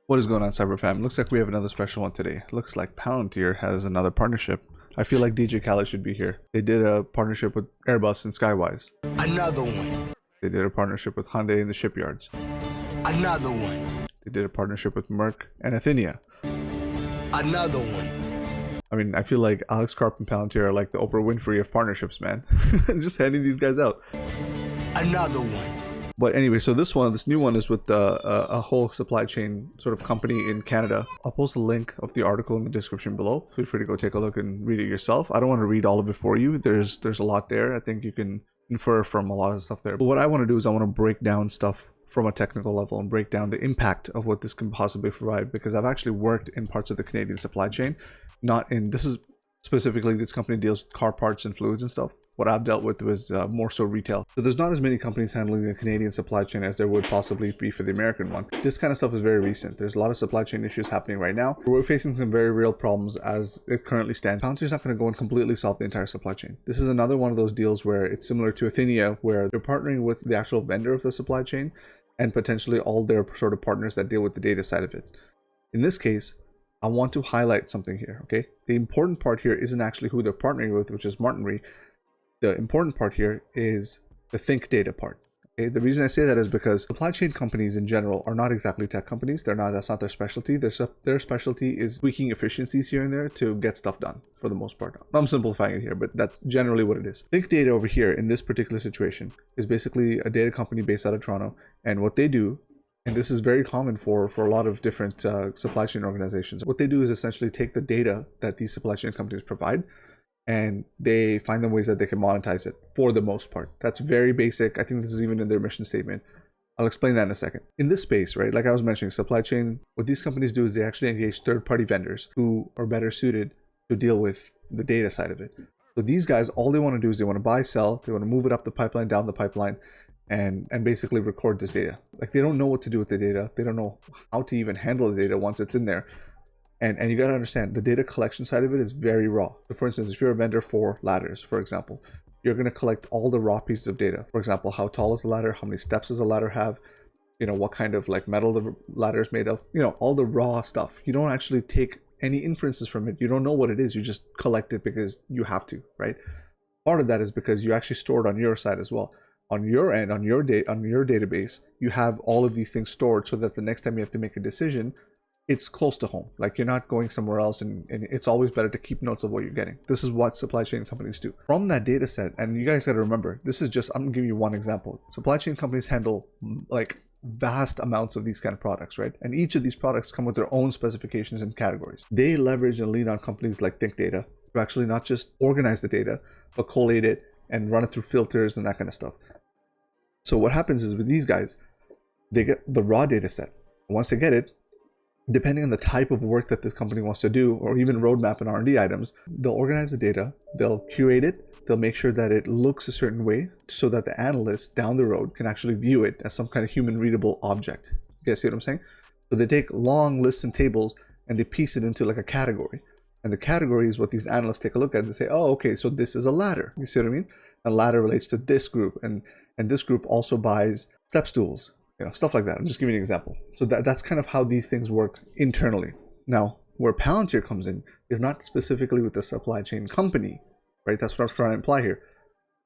What is going on, Cyberfam? Looks like we have another special one today. Looks like Palantir has another partnership. I feel like DJ Khaled should be here. They did a partnership with Airbus and Skywise. Another one. They did a partnership with Hyundai in the shipyards. Another one. They did a partnership with Merck and Athenia. Another one. I mean, I feel like Alex Karp and Palantir are like the Oprah Winfrey of partnerships, man. Just handing these guys out. Another one. But anyway, so this new one is with a whole supply chain sort of company in Canada. I'll post a link of the article in the description below. Feel free to go take a look and read it yourself. I don't want to read all of it for you. There's a lot there. I think you can infer from a lot of stuff there. But what I want to do is I want to break down stuff from a technical level and break down the impact of what this can possibly provide, because I've actually worked in parts of the Canadian supply chain, this is specifically, this company deals with car parts and fluids and stuff. What I've dealt with was more so retail. So there's not as many companies handling the Canadian supply chain as there would possibly be for the American one. This kind of stuff is very recent. There's a lot of supply chain issues happening right now. We're facing some very real problems as it currently stands. Palantir's not going to go and completely solve the entire supply chain. This is another one of those deals where it's similar to Athenia, where they're partnering with the actual vendor of the supply chain and potentially all their sort of partners that deal with the data side of it. In this case, I want to highlight something here, okay? The important part here isn't actually who they're partnering with, which is Martinry. The important part here is the think data part. Okay? The reason I say that is because supply chain companies in general are not exactly tech companies. That's not their specialty. Their specialty is tweaking efficiencies here and there to get stuff done for the most part. I'm simplifying it here, but that's generally what it is. Think data over here in this particular situation is basically a data company based out of Toronto, and what they do, and this is very common for a lot of different supply chain organizations. What they do is essentially take the data that these supply chain companies provide, and they find them ways that they can monetize it for the most part. That's very basic. I think this is even in their mission statement. I'll explain that in a second. In this space, right, like I was mentioning, supply chain, what these companies do is they actually engage third-party vendors who are better suited to deal with the data side of it. So these guys, all they want to do is they want to buy, sell, they want to move it up the pipeline, down the pipeline, and basically record this data. Like, they don't know what to do with the data. They don't know how to even handle the data once it's in there. And you got to understand, the data collection side of it is very raw. So for instance, if you're a vendor for ladders, for example, you're going to collect all the raw pieces of data. For example, how tall is the ladder? How many steps does the ladder have? You know, what kind of like metal the ladder is made of? You know, all the raw stuff. You don't actually take any inferences from it. You don't know what it is. You just collect it because you have to, right? Part of that is because you actually store it on your side as well. On your end, on your database, you have all of these things stored so that the next time you have to make a decision, it's close to home. Like, you're not going somewhere else, and it's always better to keep notes of what you're getting. This is what supply chain companies do. From that data set, and you guys got to remember, this is just, I'm gonna give you one example. Supply chain companies handle like vast amounts of these kind of products, right? And each of these products come with their own specifications and categories. They leverage and lean on companies like Think Data to actually not just organize the data, but collate it and run it through filters and that kind of stuff. So what happens is with these guys, they get the raw data set. Once they get it, depending on the type of work that this company wants to do, or even roadmap and R&D items, they'll organize the data, they'll curate it, they'll make sure that it looks a certain way so that the analyst down the road can actually view it as some kind of human readable object. You guys see what I'm saying? So they take long lists and tables and they piece it into like a category. And the category is what these analysts take a look at and say, oh, okay, so this is a ladder. You see what I mean? A ladder relates to this group, and this group also buys step stools. You know, stuff like that. I'm just giving you an example. So that's kind of how these things work internally. Now, where Palantir comes in is not specifically with the supply chain company, right? That's what I'm trying to imply here.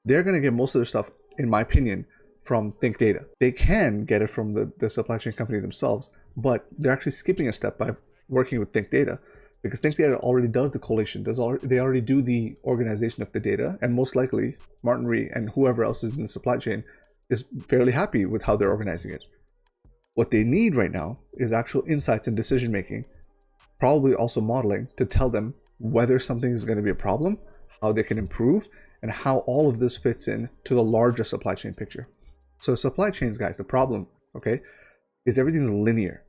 They're going to get most of their stuff, in my opinion, from Think Data. They can get it from the supply chain company themselves, but they're actually skipping a step by working with Think Data, because Think Data already does the collation. They already do the organization of the data, and most likely Martinry and whoever else is in the supply chain is fairly happy with how they're organizing it. What they need right now is actual insights and decision making, probably also modeling to tell them whether something is going to be a problem, how they can improve, and how all of this fits in to the larger supply chain picture. So supply chains, guys, the problem, okay, is everything's linear.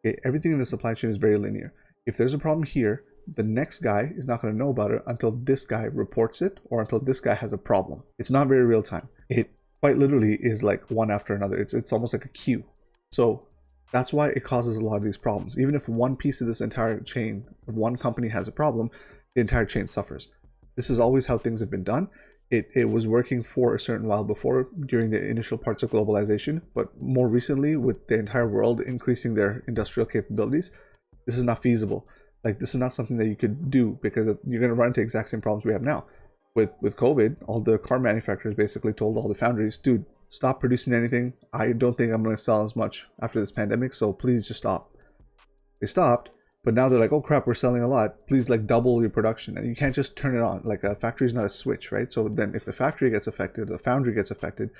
Okay? Everything in the supply chain is very linear. If there's a problem here, the next guy is not going to know about it until this guy reports it or until this guy has a problem. It's not very real time. It quite literally is like one after another. It's almost like a queue. So that's why it causes a lot of these problems. Even if one piece of this entire chain of one company has a problem, the entire chain suffers. This is always how things have been done. it was working for a certain while before during the initial parts of globalization, but more recently with the entire world increasing their industrial capabilities, this is not feasible. Like, this is not something that you could do, because you're going to run into exact same problems we have now. With COVID, all the car manufacturers basically told all the foundries, dude, stop producing anything. I don't think I'm going to sell as much after this pandemic, so please just stop. They stopped, but now they're like, oh crap, we're selling a lot. Please, like, double your production. And you can't just turn it on. Like, a factory is not a switch, right? So then if the factory gets affected, the foundry gets affected,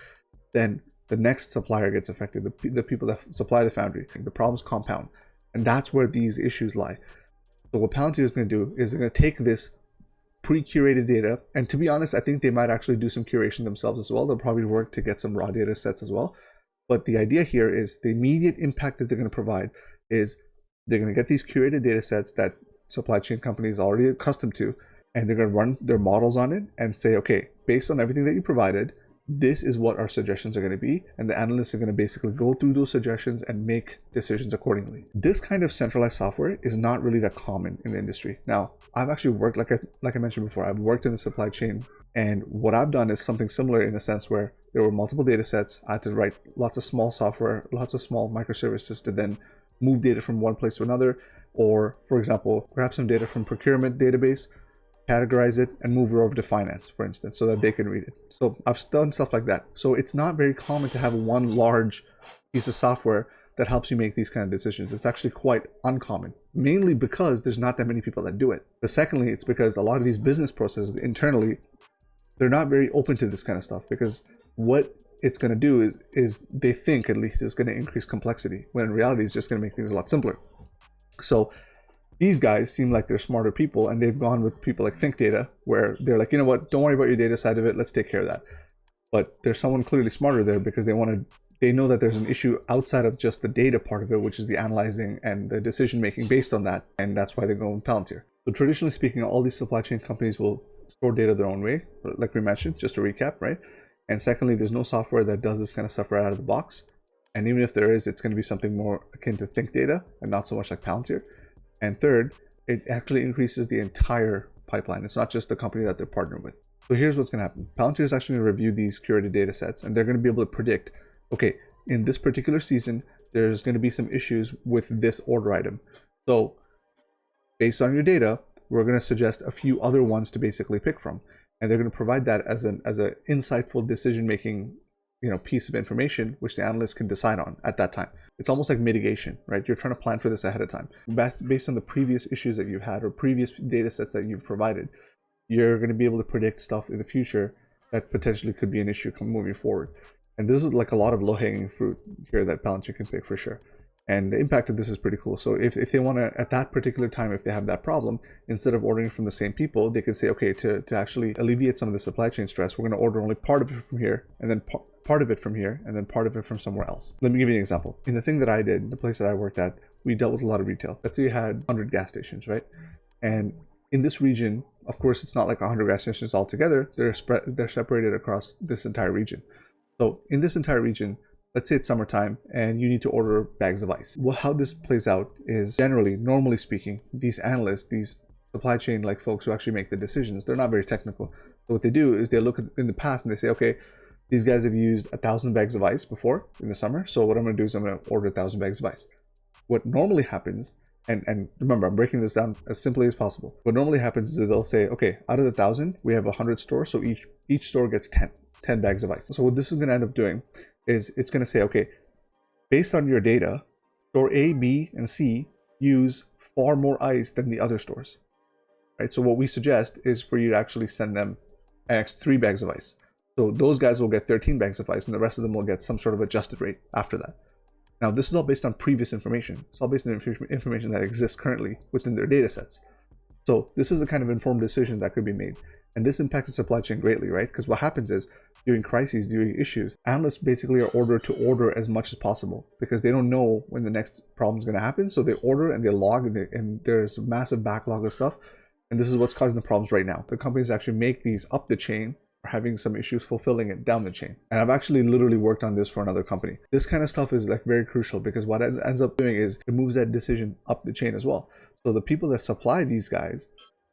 then the next supplier gets affected, the people that supply the foundry. The problems compound. And that's where these issues lie. So what Palantir is going to do is they're going to take this pre-curated data, and to be honest, I think they might actually do some curation themselves as well. They'll probably work to get some raw data sets as well. But the idea here is the immediate impact that they're going to provide is they're going to get these curated data sets that supply chain companies are already accustomed to, and they're going to run their models on it and say, okay, based on everything that you provided, this is what our suggestions are going to be, and the analysts are going to basically go through those suggestions and make decisions accordingly. This kind of centralized software is not really that common in the industry. Now, I've actually worked, like I mentioned before, I've worked in the supply chain, and what I've done is something similar in the sense where there were multiple data sets. I had to write lots of small software, lots of small microservices to then move data from one place to another, or, for example, grab some data from procurement database, categorize it, and move it over to finance, for instance, so that they can read it. So I've done stuff like that. So it's not very common to have one large piece of software that helps you make these kind of decisions. It's actually quite uncommon, mainly because there's not that many people that do it. But secondly, it's because a lot of these business processes internally, they're not very open to this kind of stuff, because what it's going to do is they think, at least, is going to increase complexity, when in reality it's just going to make things a lot simpler. So these guys seem like they're smarter people, and they've gone with people like Think Data, where they're like, you know what, don't worry about your data side of it, let's take care of that. But there's someone clearly smarter there, because they know that there's an issue outside of just the data part of it, which is the analyzing and the decision making based on that, and that's why they go with Palantir. So traditionally speaking, all these supply chain companies will store data their own way, like we mentioned, just to recap, right? And secondly, there's no software that does this kind of stuff right out of the box. And even if there is, it's going to be something more akin to Think Data and not so much like Palantir. And third, it actually increases the entire pipeline. It's not just the company that they're partnered with. So here's what's going to happen. Palantir is actually going to review these curated data sets, and they're going to be able to predict, okay, in this particular season, there's going to be some issues with this order item. So based on your data, we're going to suggest a few other ones to basically pick from. And they're going to provide that as an insightful decision-making, piece of information, which the analyst can decide on at that time. It's almost like mitigation, right? You're trying to plan for this ahead of time. Based on the previous issues that you've had or previous data sets that you've provided, you're going to be able to predict stuff in the future that potentially could be an issue moving forward. And this is like a lot of low-hanging fruit here that Palantir can pick for sure. And the impact of this is pretty cool. So if they want to, at that particular time, if they have that problem, instead of ordering from the same people, they can say, okay, to actually alleviate some of the supply chain stress, we're going to order only part of it from here, and then part of it from here, and then part of it from somewhere else. Let me give you an example. In the thing that I did, the place that I worked at, we dealt with a lot of retail. Let's say you had 100 gas stations, right? And in this region, of course, it's not like 100 gas stations all together. They're separated across this entire region. So in this entire region, let's say it's summertime and you need to order bags of ice. Well, how this plays out is generally, normally speaking, these analysts, these supply chain like folks who actually make the decisions, they're not very technical. So what they do is they look at in the past and they say, okay, these guys have used 1,000 bags of ice before in the summer. So what I'm going to do is I'm going to order 1,000 bags of ice. What normally happens, and remember, I'm breaking this down as simply as possible. What normally happens is that they'll say, okay, out of the 1,000, we have 100 stores. So each store gets 10 bags of ice. So what this is going to end up doing is it's going to say, okay, based on your data, store A, B, and C use far more ice than the other stores, right? So what we suggest is for you to actually send them an extra 3 bags of ice. So those guys will get 13 bags of ice, and the rest of them will get some sort of adjusted rate after that. Now, this is all based on previous information. It's all based on information that exists currently within their data sets. So this is a kind of informed decision that could be made. And this impacts the supply chain greatly, right? Because what happens is, during crises, during issues, analysts basically are ordered to order as much as possible because they don't know when the next problem is going to happen. So they order and they log, and there's a massive backlog of stuff. And this is what's causing the problems right now. The companies actually make these up the chain are having some issues fulfilling it down the chain. And I've actually literally worked on this for another company. This kind of stuff is like very crucial because what it ends up doing is it moves that decision up the chain as well. So the people that supply these guys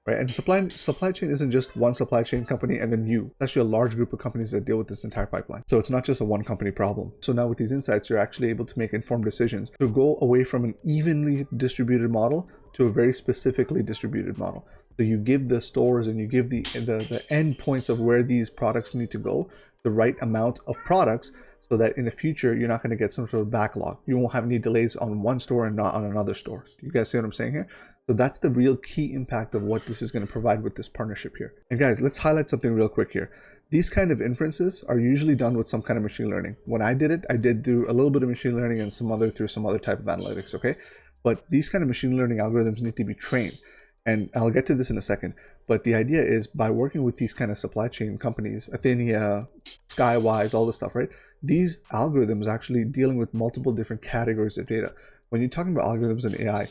right? And supply chain isn't just one supply chain company and then you. It's actually a large group of companies that deal with this entire pipeline. So it's not just a one company problem. So now with these insights, you're actually able to make informed decisions to go away from an evenly distributed model to a very specifically distributed model. So you give the stores and you give the end points of where these products need to go, the right amount of products, so that in the future, you're not going to get some sort of backlog. You won't have any delays on one store and not on another store. You guys see what I'm saying here? So that's the real key impact of what this is going to provide with this partnership here. And guys, let's highlight something real quick here. These kind of inferences are usually done with some kind of machine learning. When I did it, I did do a little bit of machine learning and through some other type of analytics, okay? But these kind of machine learning algorithms need to be trained. And I'll get to this in a second. But the idea is by working with these kind of supply chain companies, Athenia, Skywise, all this stuff, right? These algorithms actually dealing with multiple different categories of data. When you're talking about algorithms and AI,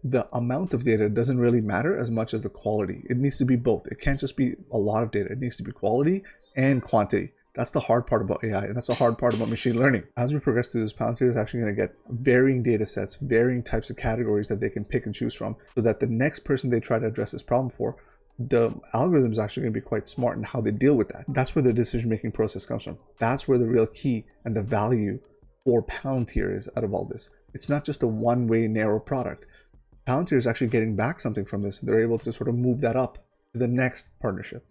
the amount of data doesn't really matter as much as the quality. It needs to be both. It can't just be a lot of data. It needs to be quality and quantity. That's the hard part about AI, and that's the hard part about machine learning. As we progress through this, Palantir is actually going to get varying data sets, varying types of categories that they can pick and choose from, so that the next person they try to address this problem for, the algorithm is actually going to be quite smart in how they deal with that. That's where the decision-making process comes from. That's where the real key and the value for Palantir is out of all this. It's not just a one-way narrow product. Palantir is actually getting back something from this. They're able to sort of move that up to the next partnership.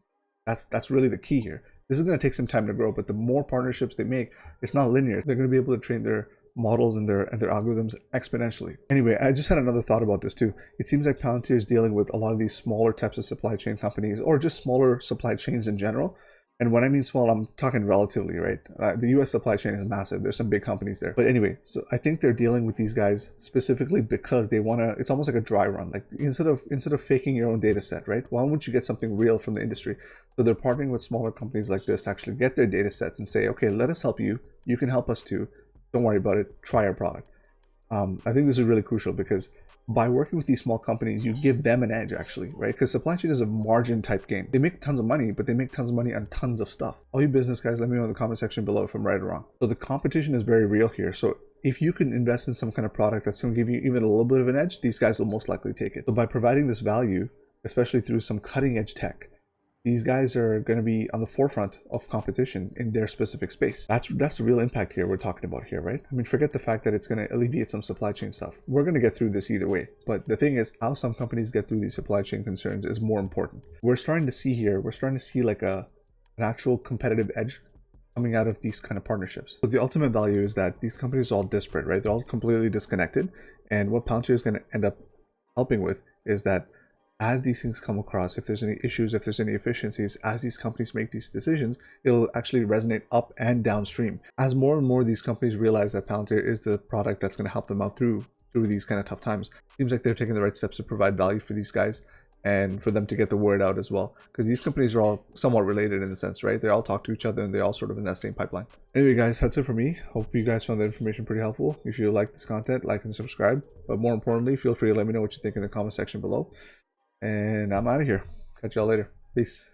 That's really the key here. This is going to take some time to grow, but the more partnerships they make, it's not linear. They're going to be able to train their models and their algorithms exponentially. Anyway, I just had another thought about this too. It seems like Palantir is dealing with a lot of these smaller types of supply chain companies, or just smaller supply chains in general. And when I mean small, I'm talking relatively, right? The US supply chain is massive. There's some big companies there. But anyway, so I think they're dealing with these guys specifically because they want to, it's almost like a dry run. Like instead of faking your own data set, right? Why wouldn't you get something real from the industry? So they're partnering with smaller companies like this to actually get their data sets and say, okay, let us help you. You can help us too. Don't worry about it. Try our product. I think this is really crucial because by working with these small companies, you give them an edge actually, right? Because supply chain is a margin type game. They make tons of money, but they make tons of money on tons of stuff. All you business guys, let me know in the comment section below if I'm right or wrong. So the competition is very real here. So if you can invest in some kind of product that's going to give you even a little bit of an edge, these guys will most likely take it. So by providing this value, especially through some cutting edge tech, these guys are going to be on the forefront of competition in their specific space. That's the real impact here we're talking about here, right? I mean, forget the fact that it's going to alleviate some supply chain stuff. We're going to get through this either way. But the thing is, how some companies get through these supply chain concerns is more important. We're starting to see like an actual competitive edge coming out of these kind of partnerships. So the ultimate value is that these companies are all disparate, right? They're all completely disconnected. And what Palantir is going to end up helping with is that as these things come across, if there's any issues, if there's any efficiencies, as these companies make these decisions, it'll actually resonate up and downstream. As more and more of these companies realize that Palantir is the product that's going to help them out through these kind of tough times, it seems like they're taking the right steps to provide value for these guys and for them to get the word out as well. Because these companies are all somewhat related in the sense, right? They all talk to each other and they're all sort of in that same pipeline. Anyway, guys, that's it for me. Hope you guys found the information pretty helpful. If you like this content, like and subscribe. But more importantly, feel free to let me know what you think in the comment section below. And I'm out of here. Catch y'all later. Peace.